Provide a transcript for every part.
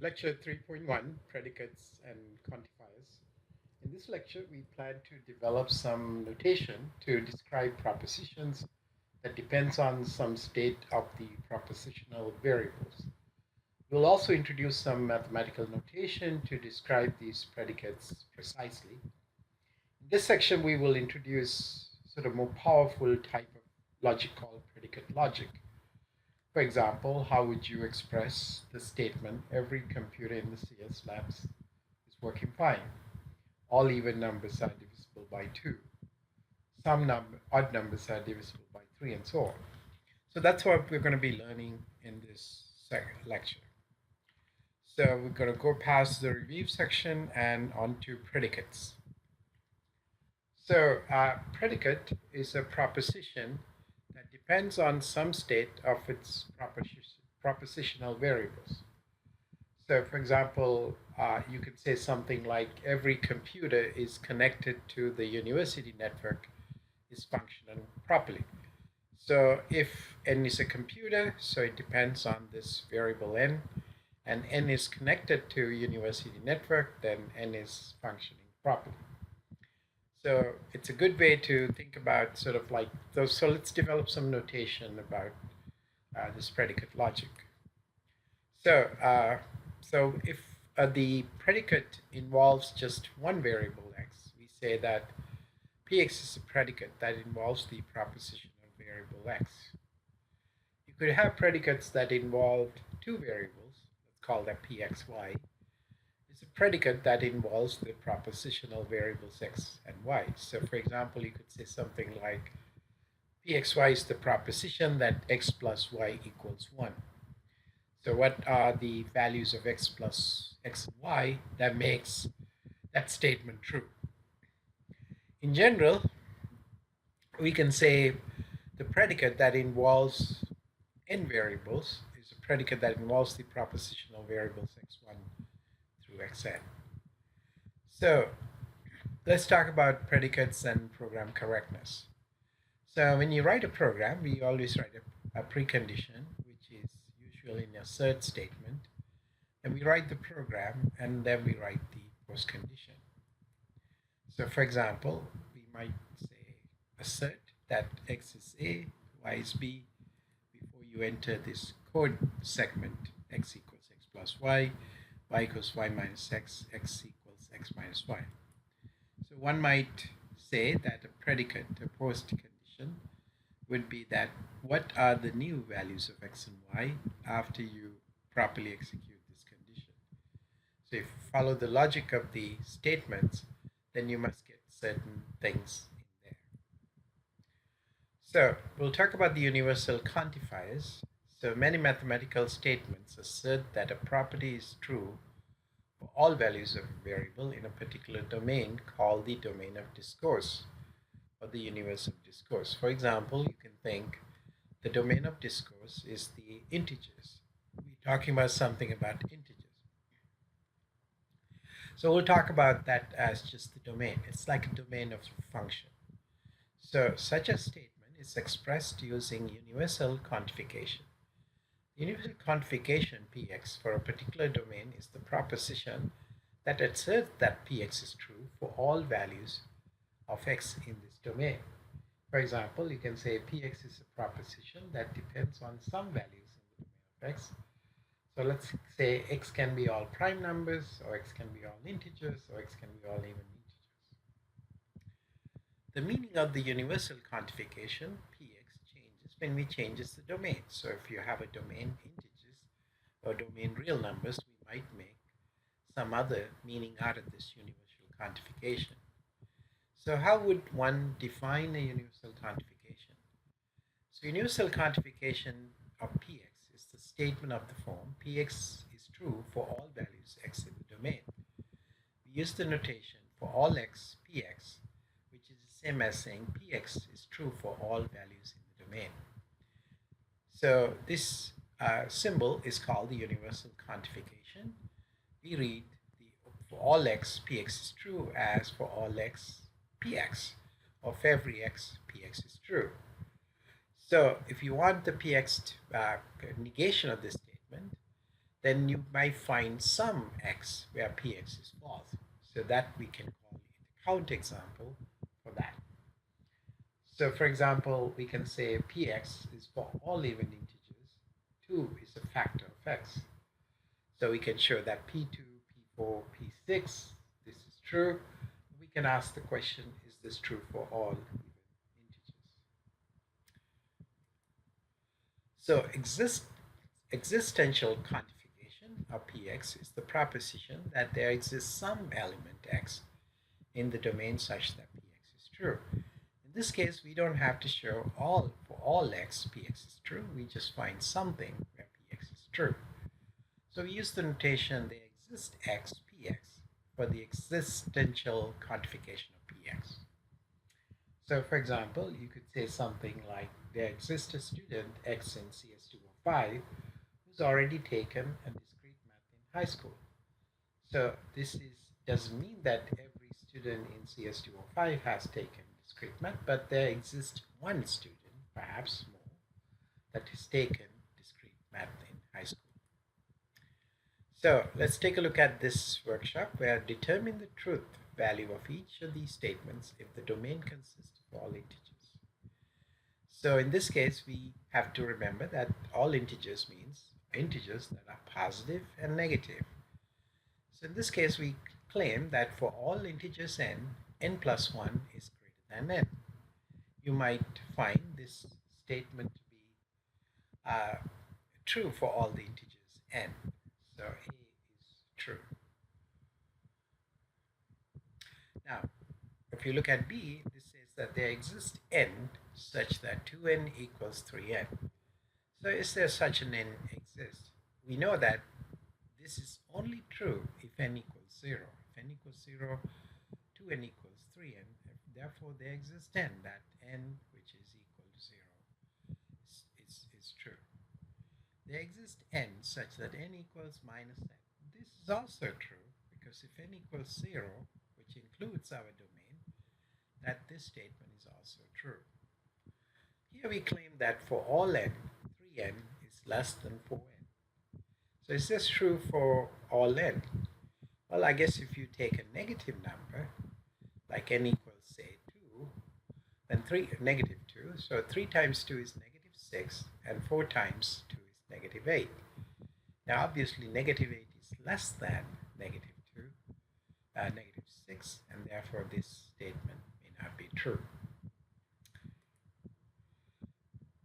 Lecture 3.1, Predicates and Quantifiers. In this lecture, we plan to develop some notation to describe propositions that depends on some state of the propositional variables. We'll also introduce some mathematical notation to describe these predicates precisely. In this section, we will introduce sort of more powerful type of logic called predicate logic. For example, how would you express the statement, every computer in the CS labs is working fine? All even numbers are divisible by 2. Odd numbers are divisible by 3, and so on. So that's what we're going to be learning in this lecture. So we're going to go past the review section and on to predicates. So predicate is a proposition that depends on some state of its propositional variables. So for example, you could say something like every computer is connected to the university network is functioning properly. So if n is a computer, so it depends on this variable n, and n is connected to university network, then n is functioning properly. So it's a good way to think about sort of like those. So let's develop some notation about this predicate logic. So if the predicate involves just one variable x, we say that px is a predicate that involves the propositional variable x. You could have predicates that involved two variables. Let's call that pxy. Is a predicate that involves the propositional variables x and y. So for example, you could say something like pxy is the proposition that x plus y equals 1. So what are the values of x plus x and y that makes that statement true? In general, we can say the predicate that involves n variables is a predicate that involves the propositional variables x1 through xn. So let's talk about predicates and program correctness. So when you write a program, we always write a precondition, which is usually an assert statement. And we write the program, and then we write the postcondition. So for example, we might say assert that x is a, y is b, before you enter this code segment, x equals x plus y equals y minus x equals x minus y. So one might say that a predicate, a postcondition, would be that what are the new values of x and y after you properly execute this condition. So if you follow the logic of the statements, then you must get certain things in there. So we'll talk about the universal quantifiers. So many mathematical statements assert that a property is true for all values of a variable in a particular domain called the domain of discourse, or the universe of discourse. For example, you can think the domain of discourse is the integers. We're talking about something about integers. So we'll talk about that as just the domain. It's like a domain of function. So such a statement is expressed using universal quantification. Universal quantification px for a particular domain is the proposition that asserts that px is true for all values of x in this domain. For example, you can say px is a proposition that depends on some values in the domain of x. So let's say x can be all prime numbers, or x can be all integers, or x can be all even integers. The meaning of the universal quantification px changes when we changes the domain. So if you have a domain integers or domain real numbers, we might make some other meaning out of this universal quantification. So how would one define a universal quantification? So universal quantification of px is the statement of the form px is true for all values x in the domain. We use the notation for all x px, which is the same as saying px is true for all values in the domain. So this symbol is called the universal quantification. We read for all x px is true as for all x px, or for every x px is true. So if you want the px negation of this statement, then you might find some x where px is false. So that we can call it a count example for that. So for example, we can say px is for all even integers. 2 is a factor of x. So we can show that p2, p4, p6, this is true. We can ask the question, is this true for all even integers? So existential quantification of px is the proposition that there exists some element x in the domain such that px is true. In this case, we don't have to show for all x px is true. We just find something where px is true. So we use the notation there exists x px for the existential quantification of px. So for example, you could say something like there exists a student x in CS205 who's already taken a discrete math in high school. So doesn't mean that every student in CS205 has taken discrete math, but there exists one student, perhaps more, that has taken discrete math in high school. So let's take a look at this workshop where determine the truth value of each of these statements if the domain consists of all integers. So in this case, we have to remember that all integers means integers that are positive and negative. So in this case, we claim that for all integers n plus 1 is greater than n. You might find this statement to be true for all the integers n. So A is true. Now, if you look at B, this says that there exists n such that 2n equals 3n. So is there such an n exist? We know that this is only true if n equals 0. If n equals 0, 2n equals 3n. Therefore, there exists n, that n which is equal to 0 is true. There exists n such that n equals minus n. This is also true because if n equals 0, which includes our domain, that this statement is also true. Here we claim that for all n, 3n is less than 4n. So is this true for all n? Well, I guess if you take a negative number, like n equals, say, 2, then negative 2, so 3 times 2 is negative 6, and 4 times 2 is negative 8. Now, obviously, negative 8 is less than negative 2, negative 6, and therefore this statement may not be true.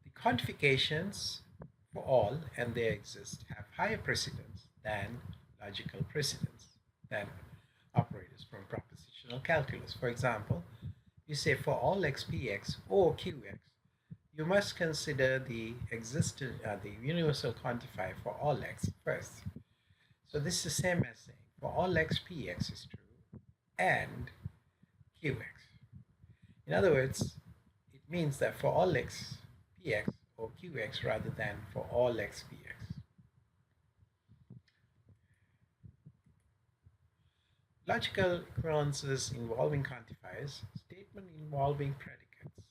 The quantifications for all, and they exist, have higher precedence than logical precedence, than operators from propositional calculus. For example, you say for all x px or qx, you must consider the universal quantifier for all x first. So this is the same as saying for all x px is true and qx. In other words, it means that for all x px or qx rather than for all x px. Logical equivalences involving quantifiers, statement involving predicates,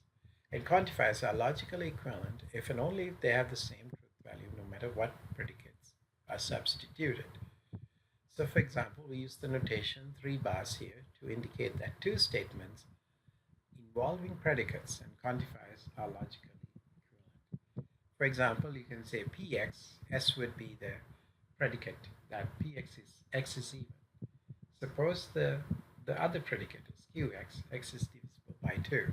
and quantifiers are logically equivalent if and only if they have the same truth value no matter what predicates are substituted. So for example, we use the notation 3 bars here to indicate that two statements involving predicates and quantifiers are logically equivalent. For example, you can say px, s would be the predicate that px is x is even. Suppose the other predicate is qx, x is divisible by 2.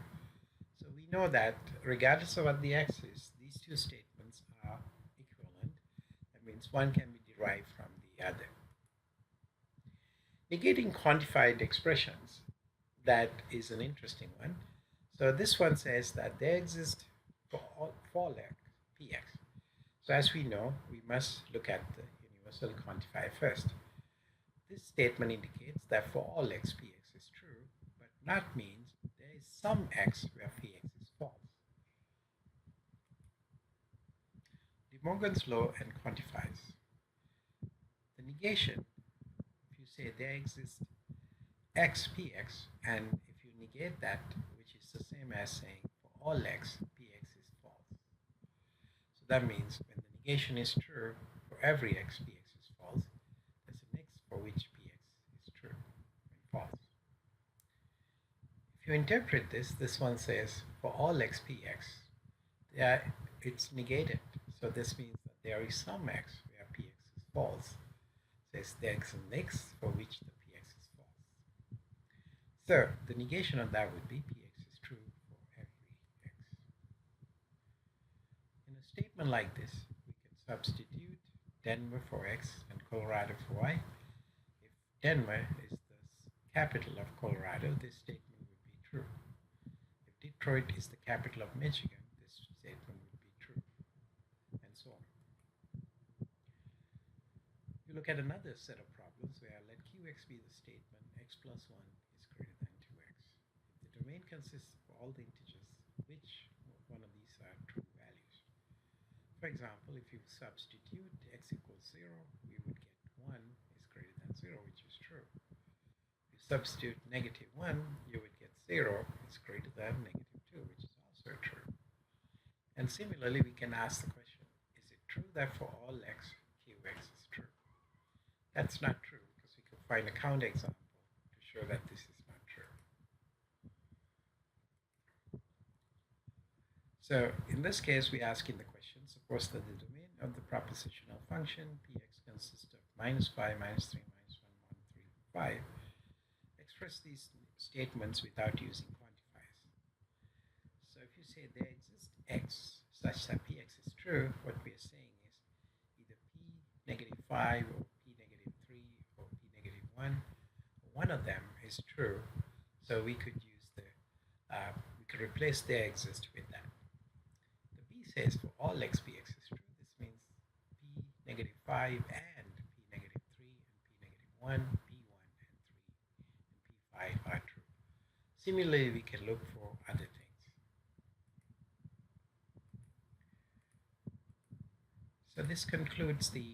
So we know that regardless of what the x is, these two statements are equivalent. That means one can be derived from the other. Negating quantified expressions, that is an interesting one. So this one says that there exists for all x, px. So as we know, we must look at the universal quantifier first. This statement indicates that for all x, px is true, but not means there is some x where px is false. De Morgan's law and quantifiers. The negation, if you say there exists x, px, and if you negate that, which is the same as saying for all x, px is false. So that means when the negation is true, for every x, px is If you interpret this, this one says for all x px, yeah, it's negated. So this means that there is some x where px is false. Says there is an x for which the px is false. So the negation of that would be px is true for every x. In a statement like this, we can substitute Denver for x and Colorado for y. If Denver is the capital of Colorado, this statement would be true. If Detroit is the capital of Michigan, this statement would be true, and so on. You look at another set of problems where let qx be the statement x plus 1 is greater than 2x. If the domain consists of all the integers, which one of these are true values? For example, if you substitute x equals 0, we would get 1 is greater than 0, which is true. If you substitute negative 1, you would get 0 is greater than negative 2, which is also true. And similarly, we can ask the question, is it true that for all x, qx is true? That's not true, because we can find a counterexample to show that this is not true. So in this case, we ask in the question, suppose that the domain of the propositional function px consists of -5, -3, -1, 1, 3, 5. Express these statements without using quantifiers. So if you say there exists x such that px is true, what we are saying is either p negative 5 or p negative 3 or p negative 1. One of them is true, so we could use we could replace there exists with that. The b says for all x px is true. This means p negative 5 and p negative 3 and p negative 1, p1 and 3 and p5 are true. Similarly, we can look for other things. So this concludes the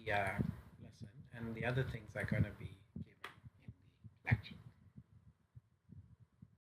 lesson, and the other things are going to be